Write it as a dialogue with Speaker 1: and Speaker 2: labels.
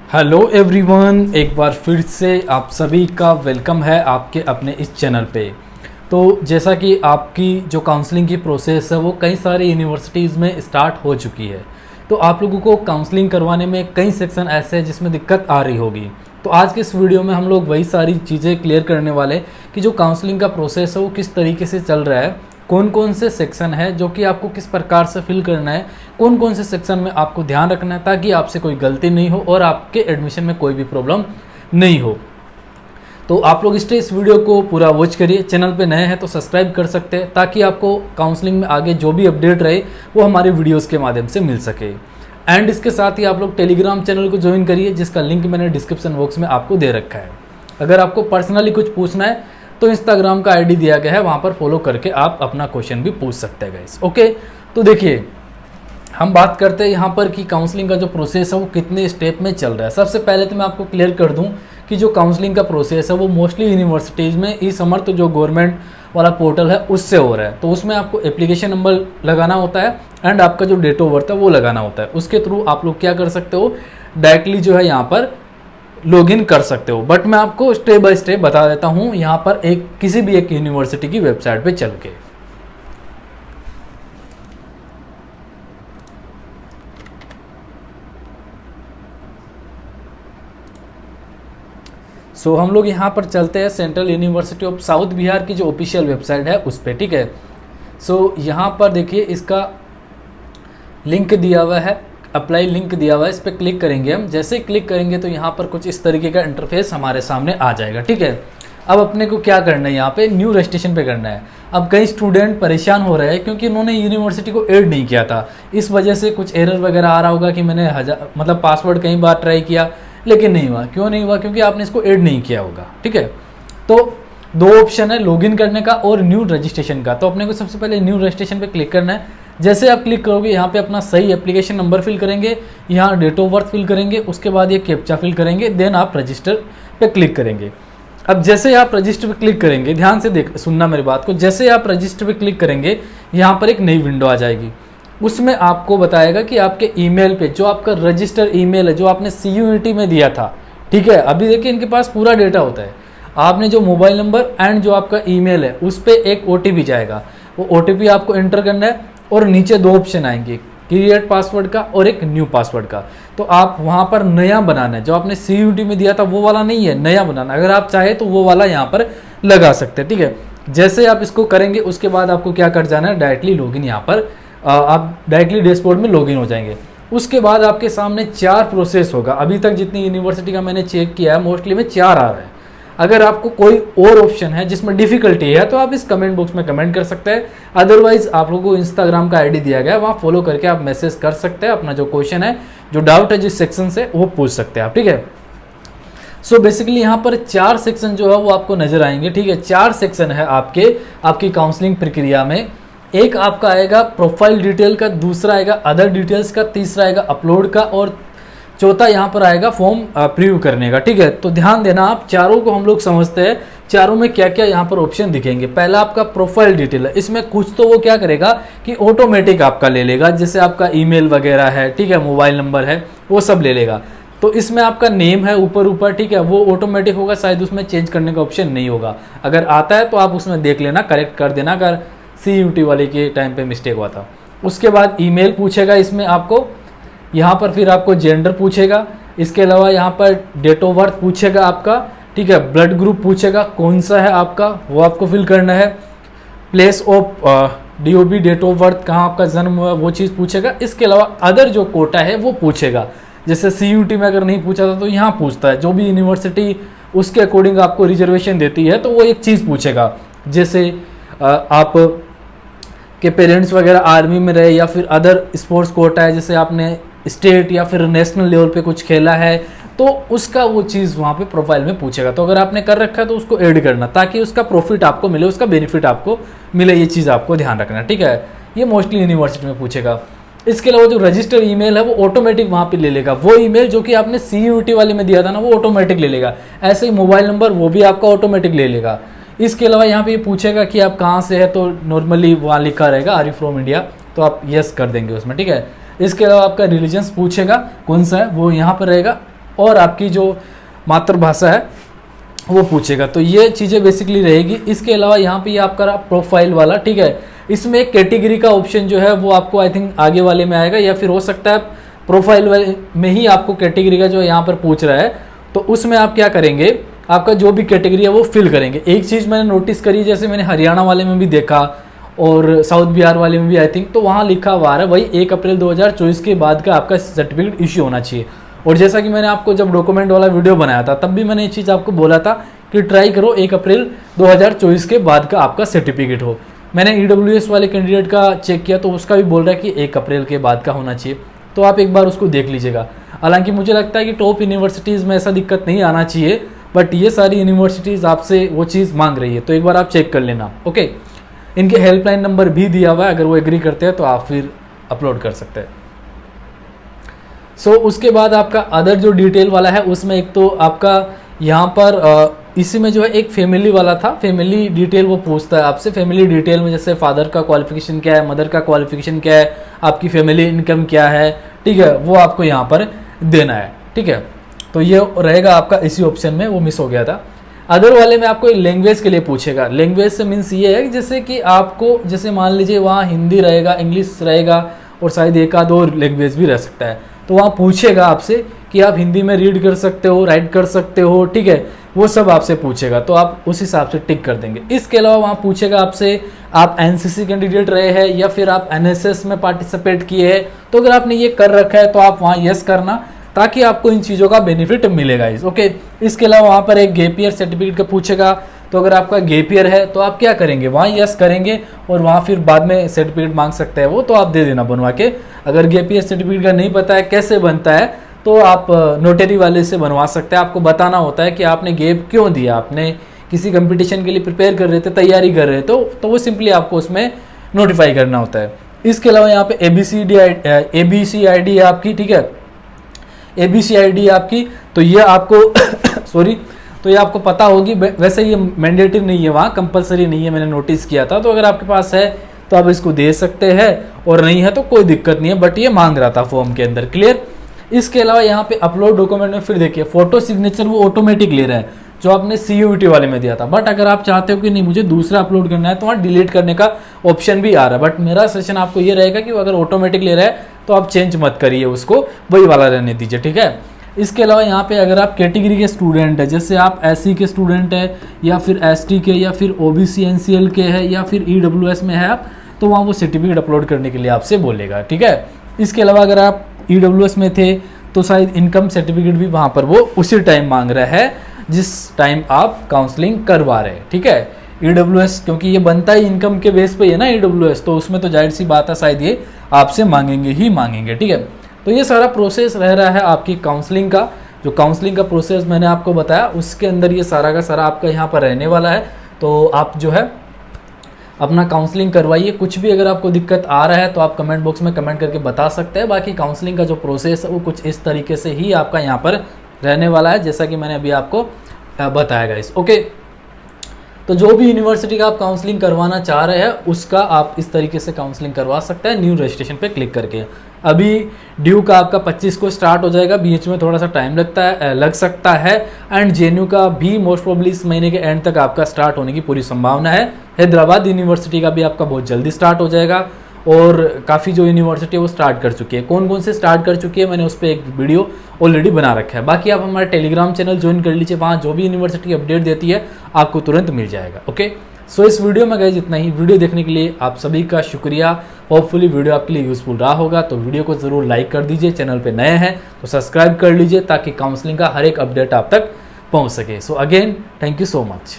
Speaker 1: Hello everyone, एक बार फिर से आप सभी का वेलकम है आपके अपने इस चैनल पे। तो जैसा कि आपकी जो काउंसलिंग की प्रोसेस है वो कई सारी यूनिवर्सिटीज़ में स्टार्ट हो चुकी है। तो आप लोगों को काउंसलिंग करवाने में कई सेक्शन ऐसे हैं जिसमें दिक्कत आ रही होगी। तो आज के इस वीडियो में हम लोग वही सारी चीज़ें क्लियर करने वाले कि जो काउंसलिंग का प्रोसेस है वो किस तरीके से चल रहा है, कौन कौन से सेक्शन है जो कि आपको किस प्रकार से फिल करना है, कौन कौन से सेक्शन में आपको ध्यान रखना है ताकि आपसे कोई गलती नहीं हो और आपके एडमिशन में कोई भी प्रॉब्लम नहीं हो। तो आप लोग इस वीडियो को पूरा वॉच करिए। चैनल पे नए हैं तो सब्सक्राइब कर सकते हैं ताकि आपको काउंसलिंग में आगे जो भी अपडेट रहे वो हमारे वीडियोज़ के माध्यम से मिल सके। एंड इसके साथ ही आप लोग टेलीग्राम चैनल को ज्वाइन करिए जिसका लिंक मैंने डिस्क्रिप्शन बॉक्स में आपको दे रखा है। अगर आपको पर्सनली कुछ पूछना है तो इंस्टाग्राम का आईडी दिया गया है, वहाँ पर फॉलो करके आप अपना क्वेश्चन भी पूछ सकते हैं गाइस। ओके, तो देखिए हम बात करते हैं यहाँ पर कि काउंसलिंग का जो प्रोसेस है वो कितने स्टेप में चल रहा है। सबसे पहले तो मैं आपको क्लियर कर दूँ कि जो काउंसलिंग का प्रोसेस है वो मोस्टली यूनिवर्सिटीज़ में ई समर्थ जो गवर्नमेंट वाला पोर्टल है उससे हो रहा है। तो उसमें आपको एप्लीकेशन नंबर लगाना होता है एंड आपका जो डेट ऑफ बर्थ है वो लगाना होता है। उसके थ्रू आप लोग क्या कर सकते हो, डायरेक्टली जो है यहाँ पर लॉगिन कर सकते हो। बट मैं आपको स्टेप बाय स्टेप बता देता हूँ यहाँ पर किसी भी एक यूनिवर्सिटी की वेबसाइट पे चल के। सो हम लोग यहाँ पर चलते हैं central university of south Bihar की जो ऑफिशियल वेबसाइट है उस पर, ठीक है। सो यहाँ पर देखिए इसका लिंक दिया हुआ है, अप्लाई लिंक दिया हुआ है, इस पर क्लिक करेंगे हम। जैसे ही क्लिक करेंगे तो यहाँ पर कुछ इस तरीके का इंटरफेस हमारे सामने आ जाएगा, ठीक है। अब अपने को क्या करना है, यहाँ पे न्यू रजिस्ट्रेशन पे करना है। अब कई स्टूडेंट परेशान हो रहे हैं क्योंकि उन्होंने यूनिवर्सिटी को ऐड नहीं किया था, इस वजह से कुछ एरर वगैरह आ रहा होगा कि मैंने मतलब पासवर्ड कई बार ट्राई किया लेकिन नहीं हुआ। क्यों नहीं हुआ? क्योंकि आपने इसको ऐड नहीं किया होगा, ठीक है। तो दो ऑप्शन है, लॉगिन करने का और न्यू रजिस्ट्रेशन का। तो अपने को सबसे पहले न्यू रजिस्ट्रेशन पे क्लिक करना है। जैसे आप क्लिक करोगे यहाँ पे अपना सही एप्लीकेशन नंबर फिल करेंगे, यहाँ डेट ऑफ बर्थ फिल करेंगे, उसके बाद ये कैप्चा फिल करेंगे, देन आप रजिस्टर पे क्लिक करेंगे। अब जैसे आप रजिस्टर पे क्लिक करेंगे, ध्यान से सुनना मेरी बात को, जैसे आप रजिस्टर पे क्लिक करेंगे यहाँ पर एक नई विंडो आ जाएगी। उसमें आपको बताएगा कि आपके ईमेल पे जो आपका रजिस्टर ईमेल है जो आपने CUET में दिया था, ठीक है। अभी देखिए इनके पास पूरा डेटा होता है। आपने जो मोबाइल नंबर एंड जो आपका ईमेल है उस पर एक OTP जाएगा, वो OTP आपको एंटर करना है और नीचे दो ऑप्शन आएंगे, क्रिएट पासवर्ड का और एक न्यू पासवर्ड का। तो आप वहाँ पर नया बनाना है, जो आपने CUET में दिया था वो वाला नहीं है, नया बनाना। अगर आप चाहे तो वो वाला यहाँ पर लगा सकते हैं, ठीक है। जैसे आप इसको करेंगे उसके बाद आपको क्या कर जाना है, डायरेक्टली लॉगिन, यहाँ पर आप डायरेक्टली डैशबोर्ड में लॉगिन हो जाएंगे। उसके बाद आपके सामने 4 प्रोसेस होगा। अभी तक जितनी यूनिवर्सिटी का मैंने चेक किया है मोस्टली में 4 आ रहा है। अगर आपको कोई और ऑप्शन है जिसमें डिफिकल्टी है तो आप इस कमेंट बॉक्स में कमेंट कर सकते हैं। अदरवाइज आप लोगों को इंस्टाग्राम का आईडी दिया गया है, वहाँ फॉलो करके आप मैसेज कर सकते हैं। अपना जो क्वेश्चन है, जो डाउट है जिस सेक्शन से, वो पूछ सकते हैं आप, ठीक है। सो बेसिकली यहाँ पर 4 सेक्शन जो है वो आपको नजर आएंगे, ठीक है। 4 सेक्शन है आपकी काउंसलिंग प्रक्रिया में। एक आपका आएगा प्रोफाइल डिटेल का, दूसरा आएगा अदर डिटेल्स का, तीसरा आएगा अपलोड का और चौथा यहाँ पर आएगा फॉर्म प्रीव्यू करने का, ठीक है। तो ध्यान देना, आप चारों को हम लोग समझते हैं, चारों में क्या क्या यहाँ पर ऑप्शन दिखेंगे। पहला आपका प्रोफाइल डिटेल है, इसमें कुछ तो वो क्या करेगा कि ऑटोमेटिक आपका ले लेगा, जैसे आपका ईमेल वगैरह है, ठीक है, मोबाइल नंबर है, वो सब ले लेगा। तो इसमें आपका नेम है ऊपर, ठीक है, वो ऑटोमेटिक होगा, शायद उसमें चेंज करने का ऑप्शन नहीं होगा। अगर आता है तो आप उसमें देख लेना, करेक्ट कर देना अगर CUET वाले के टाइम पे मिस्टेक हुआ था। उसके बाद ईमेल पूछेगा इसमें आपको, यहाँ पर फिर आपको जेंडर पूछेगा, इसके अलावा यहाँ पर डेट ऑफ बर्थ पूछेगा आपका, ठीक है, ब्लड ग्रुप पूछेगा कौन सा है आपका, वो आपको फिल करना है। Place of DOB, date of birth, कहाँ आपका जन्म हुआ, वो चीज़ पूछेगा। इसके अलावा अदर जो कोटा है वो पूछेगा। जैसे CUET में अगर नहीं पूछा था तो यहाँ पूछता है, जो भी यूनिवर्सिटी उसके अकॉर्डिंग आपको रिजर्वेशन देती है तो वो एक चीज़ पूछेगा। जैसे आप के पेरेंट्स वगैरह आर्मी में रहे या फिर अदर स्पोर्ट्स कोटा है, जैसे आपने स्टेट या फिर नेशनल लेवल पे कुछ खेला है तो उसका वो चीज़ वहाँ पे प्रोफाइल में पूछेगा। तो अगर आपने कर रखा है तो उसको ऐड करना ताकि उसका प्रॉफिट आपको मिले, उसका बेनिफिट आपको मिले, ये चीज़ आपको ध्यान रखना, ठीक है। ये मोस्टली यूनिवर्सिटी में पूछेगा। इसके अलावा जो रजिस्टर ईमेल है वो ऑटोमेटिक वहाँ पे ले लेगा, वो ईमेल जो कि आपने CUET वाले में दिया था ना वो ऑटोमेटिक ले लेगा। ऐसे ही मोबाइल नंबर वो भी आपका ऑटोमेटिक ले लेगा। इसके अलावा यहाँ पे ये पूछेगा कि आप कहाँ से है, तो नॉर्मली वहाँ लिखा रहेगा आर यू फ्रॉम इंडिया, तो आप यस कर देंगे उसमें, ठीक है। इसके अलावा आपका रिलीजन्स पूछेगा कौन सा है, वो यहाँ पर रहेगा और आपकी जो मातृभाषा है वो पूछेगा। तो ये चीज़ें बेसिकली रहेगी। इसके अलावा यहाँ पे ये आपका प्रोफाइल वाला, ठीक है, इसमें एक कैटेगरी का ऑप्शन जो है वो आपको आई थिंक आगे वाले में आएगा, या फिर हो सकता है प्रोफाइल वाले में ही आपको कैटेगरी का जो यहाँ पर पूछ रहा है, तो उसमें आप क्या करेंगे, आपका जो भी कैटेगरी है वो फिल करेंगे। एक चीज़ मैंने नोटिस करी, जैसे मैंने हरियाणा वाले में भी देखा और साउथ बिहार वाले में भी आई थिंक, तो वहाँ लिखा हुआ है वही 1 अप्रैल 2024 के बाद का आपका सर्टिफिकेट इश्यू होना चाहिए। और जैसा कि मैंने आपको जब डॉक्यूमेंट वाला वीडियो बनाया था तब भी मैंने ये चीज़ आपको बोला था कि ट्राई करो 1 अप्रैल 2024 के बाद का आपका सर्टिफिकेट हो। मैंने EWS वाले कैंडिडेट का चेक किया तो उसका भी बोल रहा है कि 1 अप्रैल के बाद का होना चाहिए, तो आप एक बार उसको देख लीजिएगा। हालांकि मुझे लगता है कि टॉप यूनिवर्सिटीज़ में ऐसा दिक्कत नहीं आना चाहिए, बट ये सारी यूनिवर्सिटीज़ आपसे वो चीज़ मांग रही है, तो एक बार आप चेक कर लेना। ओके, इनके हेल्पलाइन नंबर भी दिया हुआ है, अगर वो एग्री करते हैं तो आप फिर अपलोड कर सकते हैं। सो उसके बाद आपका अदर जो डिटेल वाला है उसमें एक तो आपका यहाँ पर इसी में जो है एक फैमिली वाला था, फैमिली डिटेल वो पूछता है आपसे। फैमिली डिटेल में जैसे फादर का क्वालिफिकेशन क्या है, मदर का क्वालिफिकेशन क्या है, आपकी फैमिली इनकम क्या है, ठीक है, वो आपको यहाँ पर देना है, ठीक है। तो ये रहेगा आपका इसी ऑप्शन में, वो मिस हो गया था। अदर वाले में आपको लैंग्वेज के लिए पूछेगा। लैंग्वेज से मीन्स ये है जैसे कि आपको, जैसे मान लीजिए वहाँ हिंदी रहेगा, इंग्लिश रहेगा और शायद एक आध और लैंग्वेज भी रह सकता है, तो वहाँ पूछेगा आपसे कि आप हिंदी में रीड कर सकते हो, राइट कर सकते हो, ठीक है, वो सब आपसे पूछेगा, तो आप उस हिसाब से टिक कर देंगे। इसके अलावा वहाँ पूछेगा आपसे आप NCC कैंडिडेट रहे हैं या फिर आप NSS में पार्टिसिपेट किए हैं, तो अगर आपने ये कर रखा है तो आप वहाँ यस करना, ताकि आपको इन चीज़ों का बेनिफिट मिलेगा इस। ओके, इसके अलावा वहाँ पर एक गैप ईयर सर्टिफिकेट का पूछेगा, तो अगर आपका गैप ईयर है तो आप क्या करेंगे, वहाँ यस करेंगे और वहाँ फिर बाद में सर्टिफिकेट मांग सकते हैं वो, तो आप दे देना बनवा के। अगर गैप ईयर सर्टिफिकेट का नहीं पता है कैसे बनता है तो आप नोटरी वाले से बनवा सकते हैं। आपको बताना होता है कि आपने गैप क्यों दिया, आपने किसी कंपटीशन के लिए प्रिपेयर कर रहे थे, तैयारी कर रहे थे, तो वो सिंपली आपको उसमें नोटिफाई करना होता है। इसके अलावा यहाँ पे ABC ID है आपकी, ठीक है, ABC ID है आपकी, तो ये आपको सॉरी, तो ये आपको पता होगी। वैसे ये मैंडेटरी नहीं है, वहाँ कंपलसरी नहीं है, मैंने नोटिस किया था। तो अगर आपके पास है तो आप इसको दे सकते हैं, और नहीं है तो कोई दिक्कत नहीं है, बट ये मांग रहा था फॉर्म के अंदर। क्लियर। इसके अलावा यहाँ पे अपलोड डॉक्यूमेंट में फिर देखिए फोटो सिग्नेचर वो ऑटोमेटिक ले रहा है जो आपने CUET वाले में दिया था, बट अगर आप चाहते हो कि नहीं मुझे दूसरा अपलोड करना है तो वहाँ डिलीट करने का ऑप्शन भी आ रहा है। बट मेरा सजेशन आपको ये रहेगा कि अगर ऑटोमेटिक ले रहा है तो आप चेंज मत करिए उसको, वही वाला रहने दीजिए, ठीक है। इसके अलावा यहाँ पे अगर आप कैटेगरी के स्टूडेंट है, जैसे आप SC के स्टूडेंट है या फिर ST के या फिर OBC NCL के है या फिर EWS में है आप, तो वहाँ वो सर्टिफिकेट अपलोड करने के लिए आपसे बोलेगा, ठीक है। इसके अलावा अगर आप EWS में थे तो शायद इनकम सर्टिफिकेट भी वहाँ पर वो उसी टाइम मांग रहा है जिस टाइम आप काउंसलिंग करवा रहे हैं, ठीक है। EWS क्योंकि ये बनता ही इनकम के बेस पे है ना EWS, तो उसमें तो जाहिर सी बात है शायद ये आपसे मांगेंगे ही मांगेंगे, ठीक है। तो ये सारा प्रोसेस रह रहा है आपकी काउंसलिंग का। जो काउंसलिंग का प्रोसेस मैंने आपको बताया उसके अंदर ये सारा का सारा आपका यहाँ पर रहने वाला है। तो आप जो है अपना काउंसलिंग करवाइए। कुछ भी अगर आपको दिक्कत आ रहा है तो आप कमेंट बॉक्स में कमेंट करके बता सकते हैं। बाकी काउंसलिंग का जो प्रोसेस है वो कुछ इस तरीके से ही आपका यहाँ पर रहने वाला है, जैसा कि मैंने अभी आपको बताया गाइस। ओके, तो जो भी यूनिवर्सिटी का आप काउंसलिंग करवाना चाह रहे हैं उसका आप इस तरीके से काउंसलिंग करवा सकते हैं न्यू रजिस्ट्रेशन पे क्लिक करके। अभी ड्यू का आपका 25 को स्टार्ट हो जाएगा, बीच में थोड़ा सा टाइम लग सकता है, एंड JNU का भी मोस्ट प्रोबेबली इस महीने के एंड तक आपका स्टार्ट होने की पूरी संभावना है। हैदराबाद यूनिवर्सिटी का भी आपका बहुत जल्दी स्टार्ट हो जाएगा, और काफ़ी जो यूनिवर्सिटी है वो स्टार्ट कर चुकी है। कौन कौन से स्टार्ट कर चुकी है मैंने उस पर एक वीडियो ऑलरेडी बना रखा है। बाकी आप हमारे टेलीग्राम चैनल ज्वाइन कर लीजिए, वहाँ जो भी यूनिवर्सिटी अपडेट देती है आपको तुरंत मिल जाएगा। ओके, सो इस वीडियो में गाइस इतना ही। वीडियो देखने के लिए आप सभी का शुक्रिया। होपफुली वीडियो आपके लिए यूजफुल रहा होगा, तो वीडियो को ज़रूर लाइक कर दीजिए। चैनल पे नए हैं तो सब्सक्राइब कर लीजिए ताकि काउंसलिंग का हर एक अपडेट आप तक पहुँच सके। So again thank you so much.